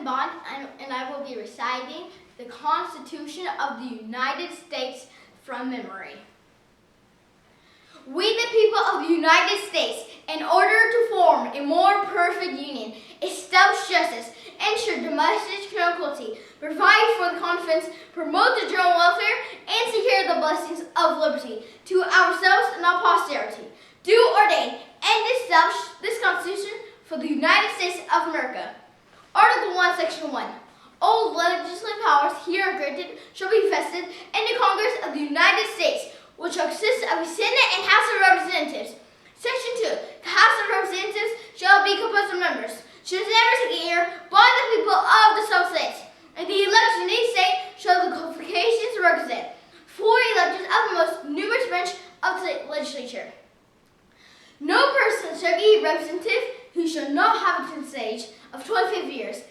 am Bond, and I will be reciting the Constitution of the United States from memory. We, the people of the United States, in order to form a more perfect union, establish justice, ensure domestic tranquility, provide for the confidence, promote the general welfare, and secure the blessings of liberty to ourselves and our posterity, do ordain and establish this Constitution for the United States of America. Article 1, Section 1. All legislative powers here granted shall be vested in the Congress of the United States, which shall consist of a Senate and House of Representatives. Section 2. The House of Representatives shall be composed of members chosen every second year by the people of the sub-states, and the election in each state shall have the qualifications to represent 4 electors of the most numerous branch of the legislature. No person shall be a representative who shall not have attained the age of 25 years,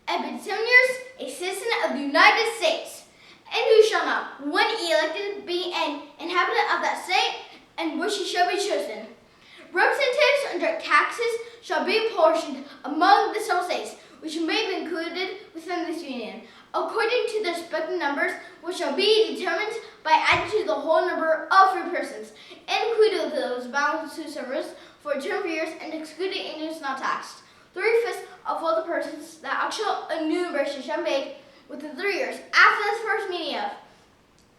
and been 7 years a citizen of the United States, and who shall not, when elected, be an inhabitant of that state in which he shall be chosen. Representatives and direct taxes shall be apportioned among the several states, which may be included within this union, according to their respective numbers, which shall be determined by adding to the whole number of free persons, including those bound to service for a term of years and excluding Indians not taxed. 3/5 of all the persons that actual enumeration shall be made within 3 years after this first meeting of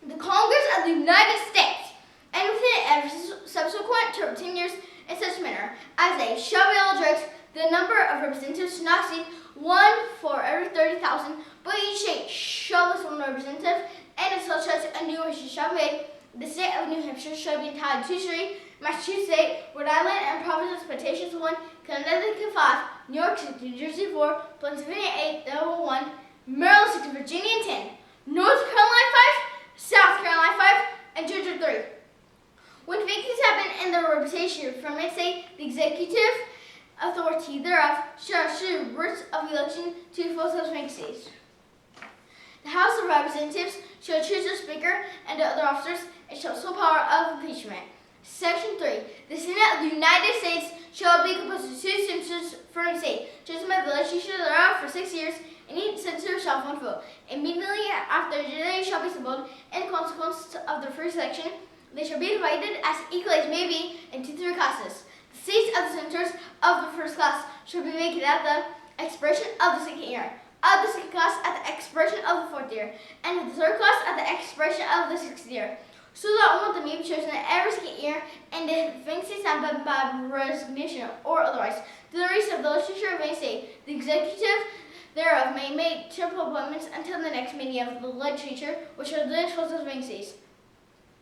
the Congress of the United States, and within every subsequent term of 10 years in such manner as they shall be able to direct the number of representatives to not exceed 1 for every 30,000, but each state shall list 1 representative, and as such as enumeration shall be made, the state of New Hampshire shall be entitled to 3, Massachusetts 8, Rhode Island and Providence Plantations 1, Connecticut 5, New York 6, New Jersey 4, Pennsylvania 8, Delaware 1, Maryland 6, Virginia 10, North Carolina 5, South Carolina 5, and Georgia 3. When vacancies happen in the representation from a state, the executive authority thereof shall issue writs of election to fill such vacancies. The House of Representatives shall choose a speaker and the other officers, and shall sole power of impeachment. Section 3. The Senate of the United States shall be composed of 2 senators from each state, chosen by the legislature thereof for 6 years, and each senator shall have 1 vote. Immediately after they shall be assembled, in consequence of the first election, they shall be divided as equally as may be into 3 classes. The seats of the senators of the first class shall be vacant at the expiration of the second year, of the second class at the expiration of the 4th year, and of the third class at the expiration of the 6th year, so that one of them may be chosen every second year, and if vacancies happen by resignation or otherwise, to the reason of the legislature of any state, the executive thereof may make temporal appointments until the next meeting of the legislature, which shall then close those vacancies.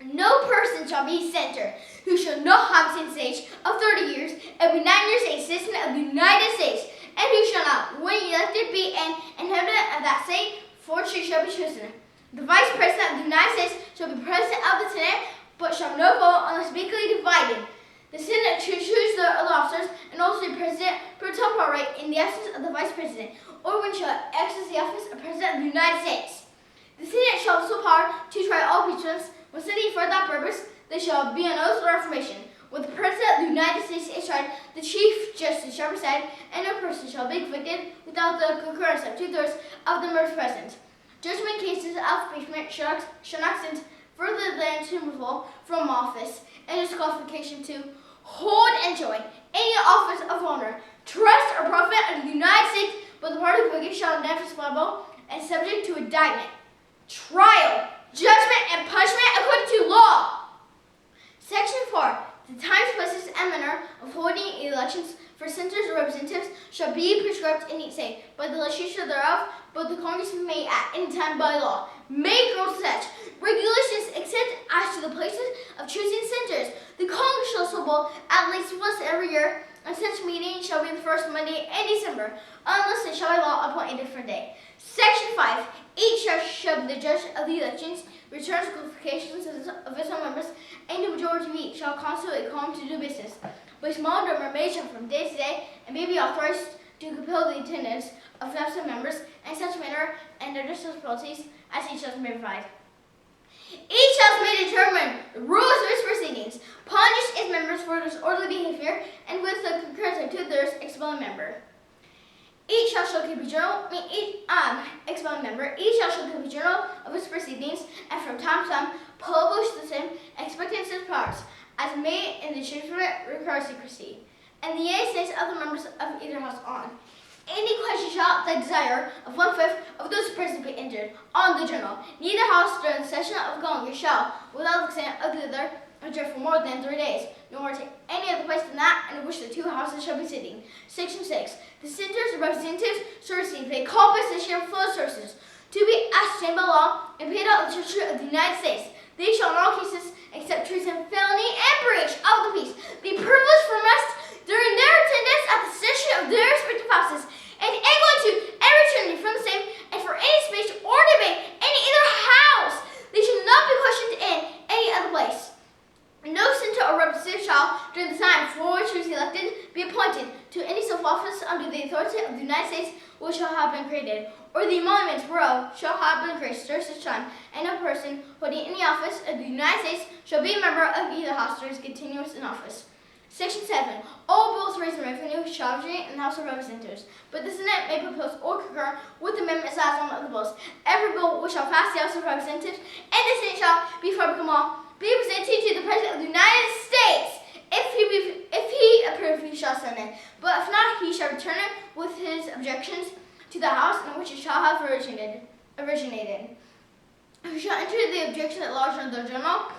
No person shall be a senator who shall not have attained the age of 30 years and be 9 years a citizen of the United States, and who shall not, when elected, be an inhabitant of that state, for which he shall be chosen. The Vice President of the United States shall be President of the Senate, but shall not vote unless equally divided. The Senate shall choose the other officers, and also the President pro tempore in the absence of the Vice President, or when shall exercise the office of President of the United States. The Senate shall have sole power to try all impeachments. When sitting for that purpose, they shall be an oath or affirmation. When the President of the United States is tried, the Chief Justice shall preside, and no person shall be convicted without the concurrence of 2/3 of the members present. Judgment cases of impeachment shall not extend further than to removal from office and disqualification to hold and enjoy any office of honor, trust, or profit of the United States, but the party convicted shall never be liable and subject to indictment, trial, judgment, and punishment according to law. Section 4. The times, places, and manner of holding elections for senators or representatives shall be prescribed in each state by the legislature thereof, but the Congress may at any time by law make rules such regulations except as to the places of choosing senators. The Congress shall assemble at least once every year, and such meeting shall be the first Monday in December, unless they shall by law appoint a different day. Section 5. Each judge shall be the judge of the elections, returns qualifications of its own members, and the majority of each shall constitute a quorum to do business. But a small number may change from day to day, and may be authorized to compel the attendance of absent members in such manner and their responsibilities as each judge may provide. Each judge may determine the rules of its proceedings, punish its members for disorderly behavior, and with the concurrence of 2/3 expel a member. Each shall keep a journal, expelling member, each shall keep a journal of his proceedings, and from time to time publish the same, expecting such parts as may in the judgment require secrecy. And the United States of the members of either house on any question shall the desire of 1/5 of those present be entered on the journal. Neither house during the session of Congress shall, without the consent of the other, adjourn for more than 3 days, nor take any other place than that in which the two houses shall be sitting. Section 6. The senators, representatives, shall receive a compensation for the sources to be ascertained by law and paid out of the Treasury of the United States. They shall in all cases, except treason, felony, and breach of the peace, be privileged from arrest during their attendance at the session of their respective houses, and able to and returning from the same, and for any speech or debate in either house, they shall not be questioned in any other place. No senator or representative shall, during the time for which he was elected, be appointed to any self-office under the authority of the United States which shall have been created, or the emoluments whereof shall have been created during such time, and no person holding any office of the United States shall be a member of either house during his continuance in office. Section 7. All bills raising revenue shall originate in the House of Representatives, but the Senate may propose or concur with amendments as on other bills. Every bill which shall pass the House of Representatives and the Senate shall, before become law, be presented to the President of the United States. If he approve, he shall send it, but if not, he shall return it with his objections to the House in which it shall have originated. He shall enter the objection at large in the journal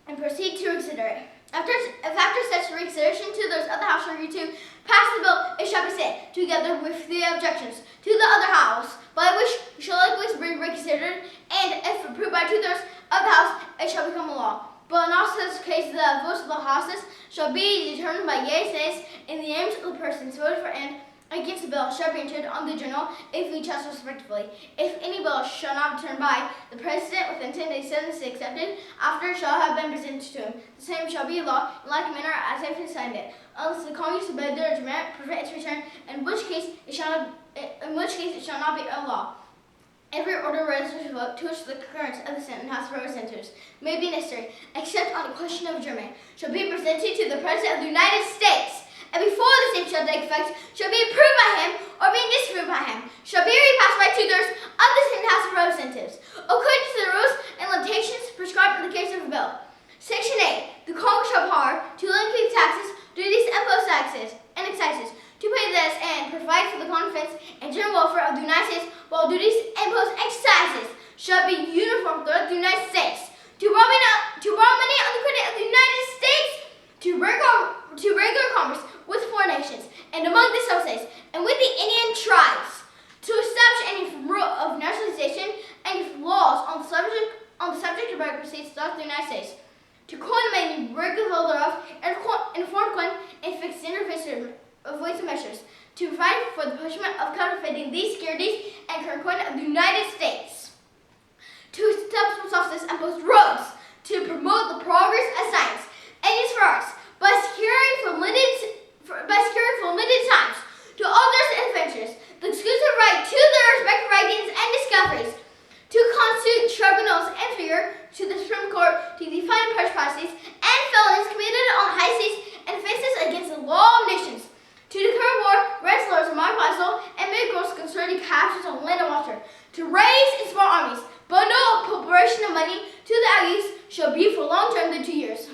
and proceed to consider it. If after such reconsideration to those of the House shall agree to pass the bill, it shall be sent, together with the objections, to the other House, by which it shall likewise be reconsidered, and if approved by 2/3 of the House, it shall become a law. But in all such cases, the votes of the Houses shall be determined by yea nays, and the names of the persons voted for and against the bill shall be entered on the journal if each house respectively. If any bill shall not be turned by the President within 10 days since it is accepted, after it shall have been presented to him, the same shall be law in like manner as if he signed it, unless the Congress by their judgment prevent its return, in which case it shall not be a law. Every order resolution vote to which the concurrence of the Senate and House of Representatives may be necessary, except on a question of adjournment, shall be presented to the President of the United States, and before the same shall take effect, shall be approved by him or be disapproved by him, shall be repassed by 2/3 of the Senate and House of Representatives, according to the rules and limitations prescribed in the case of a bill. Section 8. The Congress shall have power to levy taxes, duties, and post taxes, and excises, to pay this and provide for the confidence and general welfare of the United States, while duties and post excises shall be uniform throughout the United States. To borrow money on the credit of the United States, to regular commerce with foreign nations, and among the States, and with the Indian tribes, to establish any rule of nationalization, any laws on the subject of receipts throughout the United States, to coin money regular thereof, and foreign coin, and fix the interface of weights and measures, to provide for the punishment of counterfeiting these securities and current coin of the United States, to establish post offices and post roads, to promote the progress of science and use for arts, by securing for limited times to authors and inventors the exclusive right to their respective writings and discoveries, to constitute tribunals inferior to the Supreme Court to define trespasses and felonies committed on high seas and offenses against the law of nations, to declare war, rest laws, mark and make rules concerning captures on land and water, to raise and support armies, but no appropriation of money to the allies shall be for long term than 2 years.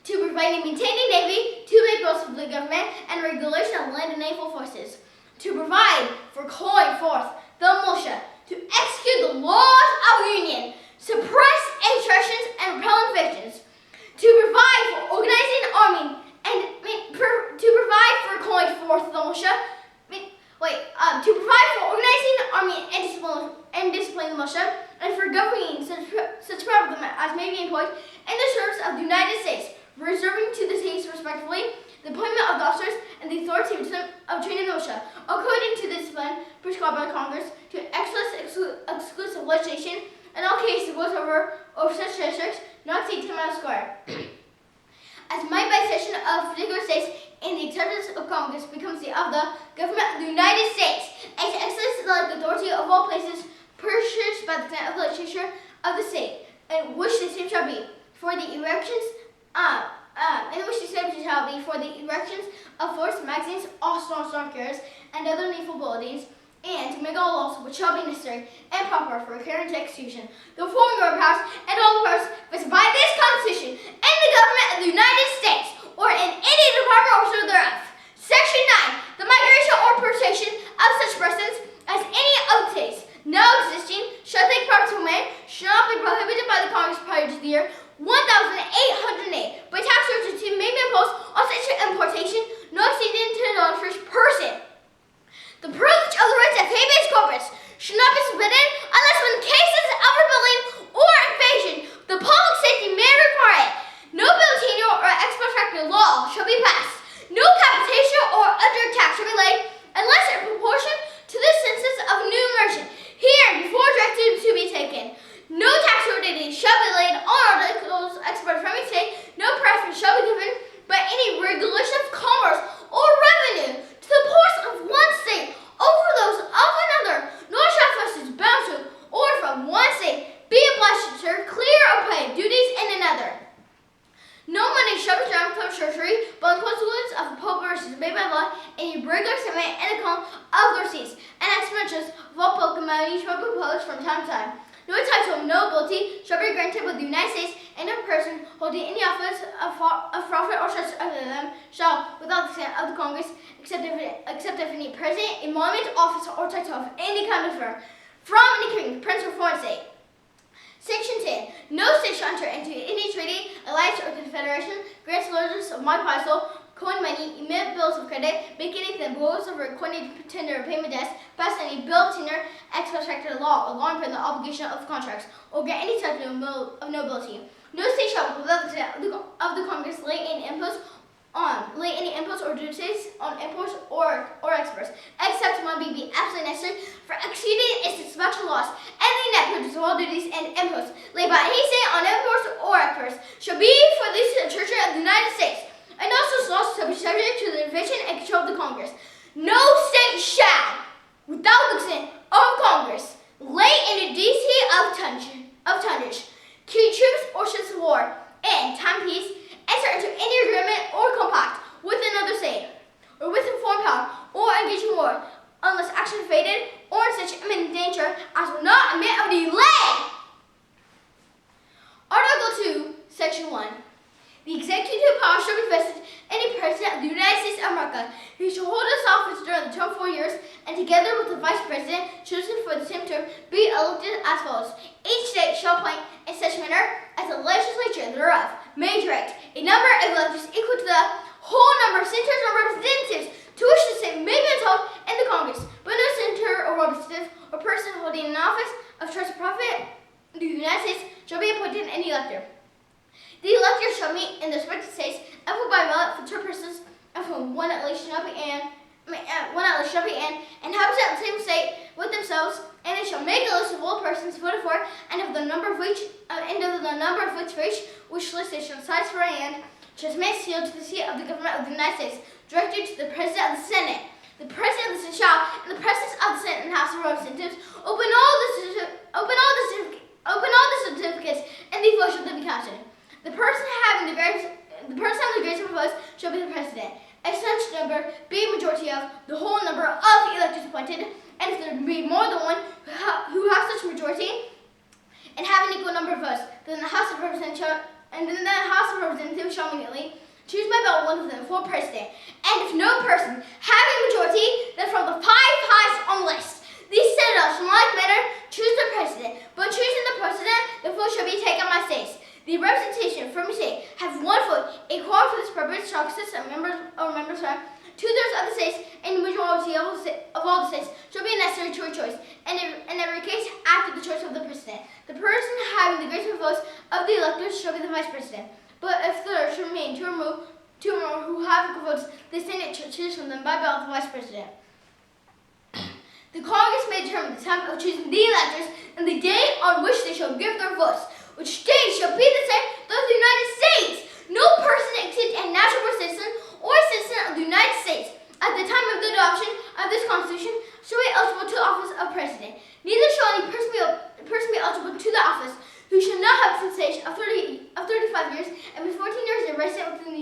To provide and maintain a navy, to make rules of the government and regulation of land and naval forces, to provide for calling forth the militia, to execute the laws of the Union, suppress insurrections and repel infections, to provide for organizing an army and to provide for calling forth the militia, to provide for organizing an army and disciplining the militia, and for governing such part of them as may be employed in the service of the United States, reserving to the states respectively the appointment of the officers and the authority of training the militia, according to the discipline prescribed by Congress, to exercise exclusive legislation in all cases whatsoever over such districts not exceed 10 miles square. As made by session of particular states in the acceptance of Congress becomes the of the government of the United States, and to exercise the authority of all places purchased by the consent of the legislature of the state, in which the same shall be, for the erections in which the subject shall be for the erections of forts, magazines, arsenals, storm carriers, and other needful buildings, and to make all laws which shall be necessary and proper for carrying into execution the foreign government powers and all the powers vested by this Constitution and the government of the United States, or in any department or officer thereof. Section 9. The migration or importation of such persons as any of the states now existing shall take part to man shall not be prohibited by the Congress prior to the year 1808 by tax or duty may be imposed on such importation no exceeding $10 for each person. The privilege of the rights of habeas corpus should not be submitted unless when cases of rebellion or invasion the public safety may require it. No bill tenure or ex post facto law shall be passed. No capitation or other tax shall be laid unless in proportion to the census of new immersion here before directed to be taken. No tax or duty shall be laid on articles exported from a state. No preference shall be given by any regulation of commerce or revenue to the ports of one state over those of another. Nor shall persons bound to or from one state be obliged to clear or pay duties in another. No money shall be drawn from treasury, but in consequence of appropriations made by law, any regular statement and account of the receipts and expenditures of all public money shall be published from time to time. No title of nobility shall be granted by the United States, and no person holding any office of profit or trust other than them shall, without the consent of the Congress, except if any president, emolument, office, or title of any kind of firm, from any king, prince, or foreign state. Section 10. No state shall enter into any treaty, alliance, or confederation, grant soldiers of my parcel, coin money, emit bills of credit, make anything rules of recorded tender or payment debts, pass any bill of tender, ex post facto law, allowing for the obligation of contracts, or grant any type of nobility. No state shall, without the consent of the Congress, lay any imposts or duties on imports or exports, except when be absolutely necessary for executing its dispatch laws, and the net produce of all duties and imposts laid by any state on imports or exports shall be for the use of the Church of the United States, and also laws shall be subject to the division and control of the Congress. No state shall, without the consent of Congress, lay any decency of tonnage, keep troops or ships of war, in time of peace, enter into any agreement or compact with another state, or with a foreign power, or engage in war, unless action fated or in such imminent danger as will not admit of delay. Article 2, Section 1. The executive power shall be vested in a President of the United States of America, who shall hold this office during the term of 4 years, and together with the Vice President, chosen for the same term, be elected as follows. Each state shall appoint in such manner as the legislature thereof may direct a number of electors equal to the whole number of senators or representatives to which the state may be entitled in the Congress, but no senator or representative or person holding an office of trust or profit in the United States shall be appointed any elector. The electors shall meet in the respective states and vote by ballot for 2 persons, of whom one at least shall be and inhabitants of the same state with themselves, and they shall make a list of all persons voted for, and of the number of which for which list they shall decide for and transmit sealed to the seat of the government of the United States, directed to the President of the Senate. The President of the Senate shall, in the presence of the Senate and House of Representatives, open all the certificates, and the vote shall then be counted. The person having the greatest votes shall be the President. If such number be a majority of the whole number of electors appointed, and if there be more than one who have such majority and have an equal number of votes, then the House of Representatives shall immediately choose by ballot one of them for President. And if no person have a majority, then from the 5 highest on the list, these senators shall in like manner choose the President. But choosing the President, the vote shall be taken by states. The representation from a state have 1 vote. A quorum for this purpose shall consist of members from 2/3 of the states, and the majority of all the states shall be necessary to a choice, and in every case after the choice of the President. The person having the greatest votes of the electors shall be the Vice President. But if there should remain 2 or more who have equal votes, the Senate shall choose from them by ballot the Vice President. The Congress may determine the time of choosing the electors and the day on which they shall give their votes, which day shall be the same throughout the United States. No person except a natural born citizen or a citizen of the United States at the time of the adoption of this Constitution shall be eligible to the office of President. Neither shall any person be eligible to the office who shall not have since age of 35 years and be 14 years and resident within the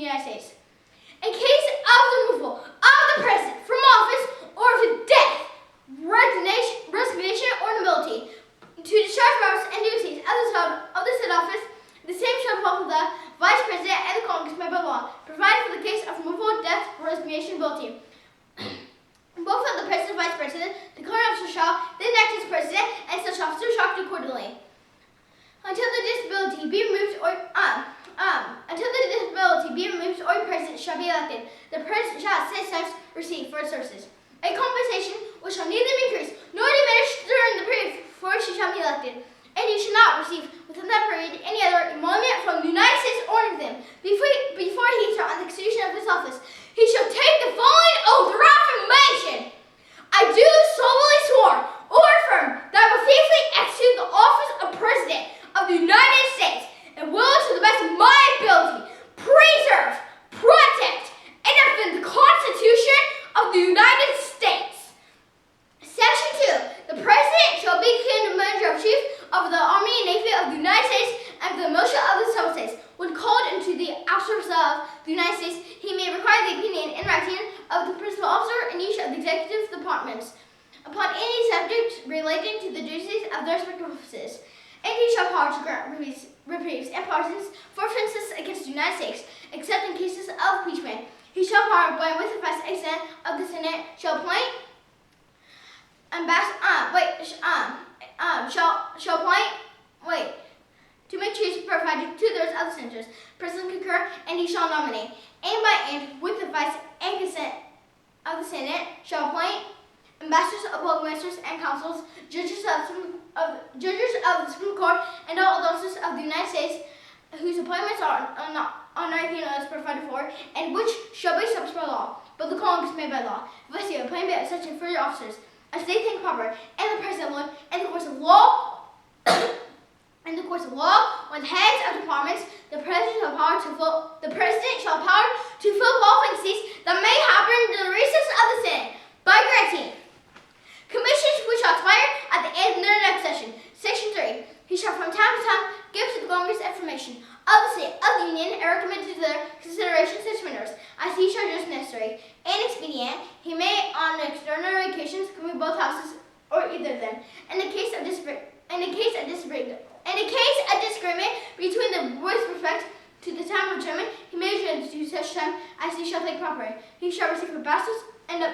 executive departments upon any subject relating to the duties of their respective offices. And he shall have power to grant reprieves and pardons for offences against the United States, except in cases of impeachment. He shall have power, by with the first assent of the Senate, shall appoint to make choose provided 2/3 of the senators. President concur, and he shall nominate. And with the advice and consent of the Senate, shall appoint ambassadors of both ministers and councils, judges of the Supreme Court, and all officers of the United States, whose appointments are on anything else provided for, and which shall be established by law, but the Congress made by law. Vice appointment of such inferior officers as they think proper, and the President will, in the course of law, when heads of departments, the President shall have power to fill all vacancies that may happen in the recess of the Senate by granting commissions which shall expire at the end of their next session. Section 3. He shall from time to time give to the Congress information of the state of the Union and recommend to their consideration such matters as he shall judge necessary and expedient. He may, on extraordinary occasions, commit both houses or either of them. In the case of disagreement between them with respect to the time of adjournment, he may adjourn to such time as he shall think proper. He shall receive ambassadors and the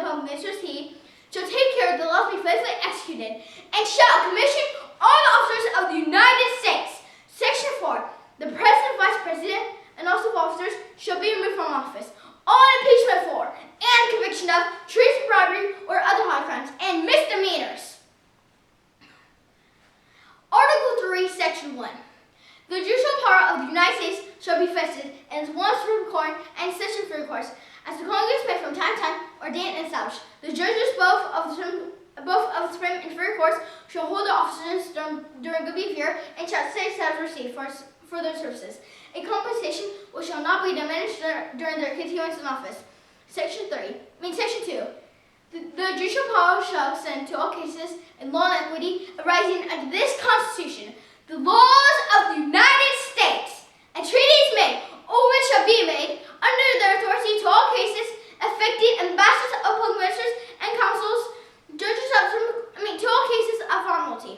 public ministers. He shall take care the laws be faithfully executed, and shall commission all the officers of the United States. Section 4. The President, Vice President, and also officers shall be removed from office on impeachment for and conviction of treason, bribery, or other high crimes and misdemeanors. Article 3, Section 1. The judicial power of the United States shall be vested in one Supreme Court and Section 3 courts, as the Congress may from time to time ordain and establish. The judges both of the Supreme and inferior courts shall hold their offices during good behavior and shall say have received for their services a compensation which shall not be diminished during their continuance in office. Section 2. The judicial power shall extend to all cases in law and equity arising under this Constitution, the laws of the United States, and treaties made or which shall be made under their authority to all cases affecting ambassadors of public ministers and councils, to all cases of formality.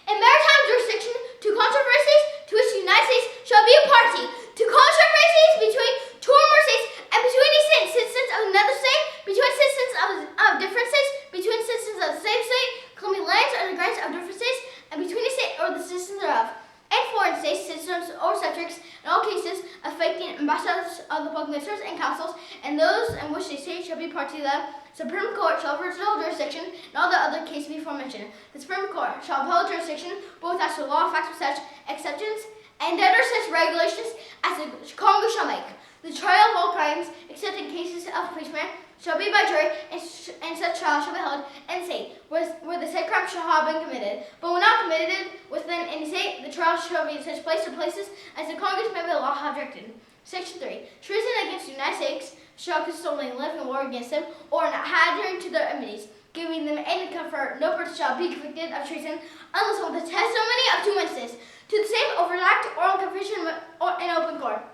In maritime jurisdiction, to controversies to which the United States shall be a party, to controversies between two or more states, and between citizens of another state, between citizens of different states, between citizens of the same state, claiming lands or the grants of different states, and between the state or the citizens thereof, and foreign states, citizens or subjects, in all cases affecting ambassadors of the public ministers and councils, and those in which the state shall be party to the Supreme Court shall have original jurisdiction, and all the other cases before mentioned. The Supreme Court shall uphold jurisdiction both as to law and facts with such exceptions and under such regulations as the Congress shall make. The trial of all crimes, except in cases of impeachment, shall be by jury, and such trial shall be held in the state where the said crime shall have been committed. But when not committed within any state, the trial shall be in such place or places as the Congress may by law have directed. Section 3. Treason against the United States shall consist only in living war against them, or in adhering to their enemies, giving them any comfort. No person shall be convicted of treason unless on the testimony of 2 witnesses to the same overt act or on confession in open court.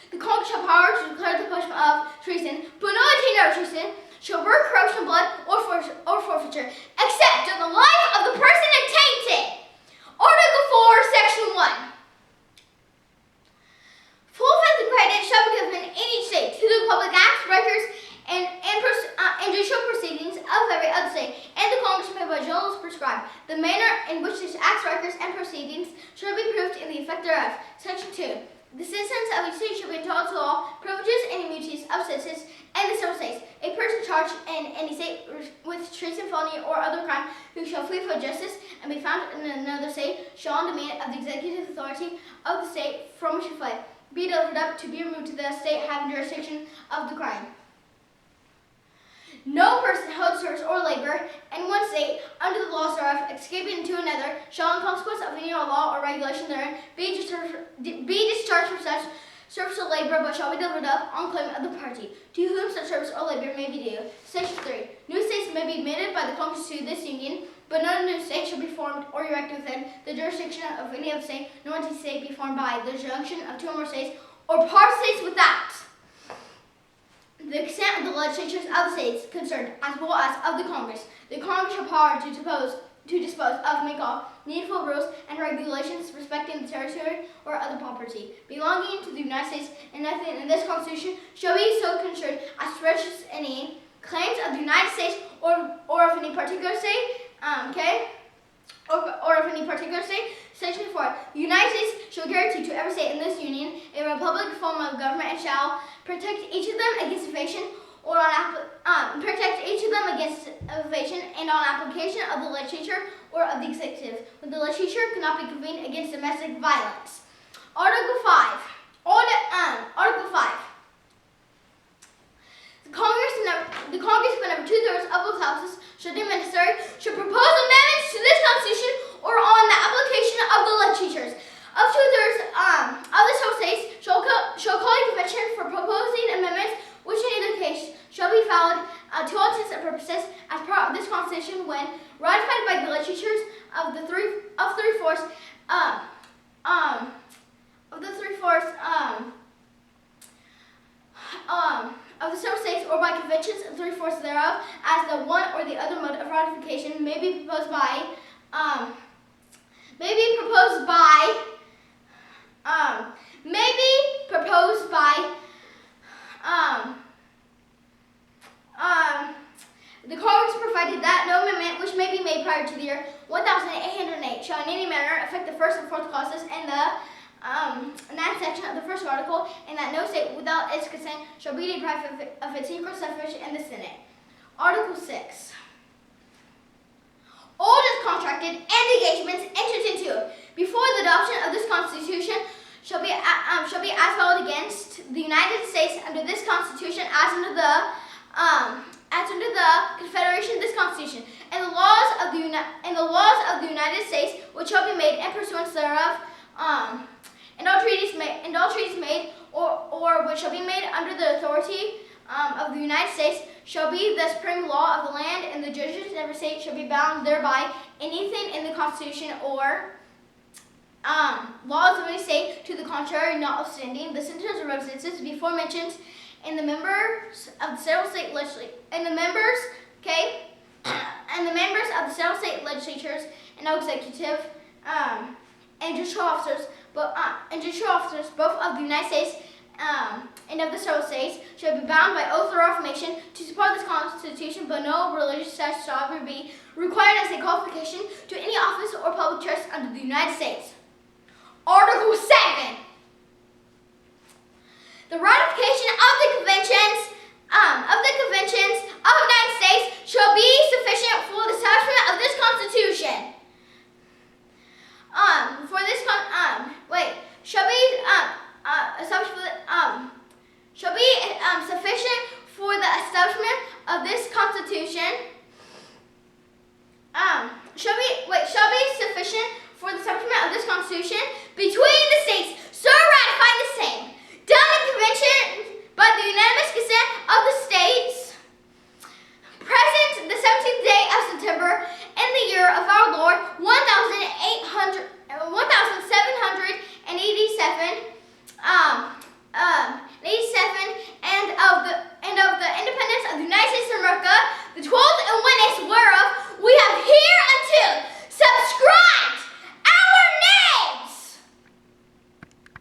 The Congress shall have power to declare the punishment of treason, but no attainder of treason shall work corruption of blood or forfeiture, except in the life of the person attainted. Article 4, Section 1. Full faith and credit shall be given in each state to the public acts, records, and judicial proceedings of every other state, and the Congress may by laws prescribe the manner in which these acts, records, and proceedings shall be proved in the effect thereof. Section 2. The citizens of each state shall be entitled to all privileges and immunities of citizens and the several states. A person charged in any state with treason, felony, or other crime who shall flee for justice and be found in another state shall, on demand of the executive authority of the state from which he fled, be delivered up to be removed to the state having jurisdiction of the crime. No person held service or labor in one state under the laws thereof, escaping into another, shall in consequence of any law or regulation therein be discharged from such service or labor, but shall be delivered up on claim of the party to whom such service or labor may be due. Section 3. New states may be admitted by the Congress to this Union, but no new state shall be formed or erected within the jurisdiction of any other state, nor any state be formed by the junction of 2 or more states, or part of states without the consent of the legislatures of the states concerned, as well as of the Congress. The Congress shall have power to dispose of, make all needful rules and regulations respecting the territory or other property belonging to the United States, and nothing in this Constitution shall be so construed as to register any claims of the United States or of any particular state, or of any particular state. Section 4. The United States shall guarantee to every state in this Union a republic form of government and shall protect each of them against invasion or and on application of the legislature or of the executive, when the legislature cannot be convened against domestic violence. Article 5. Article 5. The Congress, whenever 2/3 of both houses should deem necessary, should propose amendments to this Constitution or on the application of the legislatures of 2/3 of the several states shall call a convention for proposing amendments, which in either case shall be valid to all intents and purposes as part of this Constitution when ratified by the legislatures of the three-fourths of the several states, or by conventions of 3/4 thereof, as the one or the other mode of ratification may be proposed by the Congress, provided that no amendment which may be made prior to the year 1808 shall in any manner affect the first and fourth clauses and the 9th section of the first article, and that no state without its consent shall be deprived of its equal suffrage in the Senate. Article 6. All debts contracted and engagements entered into before the adoption of this Constitution shall be as held against the United States under this Constitution as under the Confederation this Constitution, and the laws of the United States which shall be made in pursuance thereof, and all treaties made or which shall be made under the authority of the United States shall be the supreme law of the land, and the judges of every state shall be bound thereby. Anything in the Constitution or laws of any state to the contrary notwithstanding, the sentence or recites before mentioned, and the members of the several state legislatures, and the members of the several state legislatures and executive and judicial officers, both of the United States and of the several states, shall be bound by oath or affirmation to support this Constitution, but no religious statute shall ever be required as a qualification to any office or public trust under the United States. Article 7. The ratification of the conventions of the United States shall be sufficient for the establishment of this Constitution. Sufficient for the establishment of this Constitution. Shall be sufficient for the establishment of this Constitution between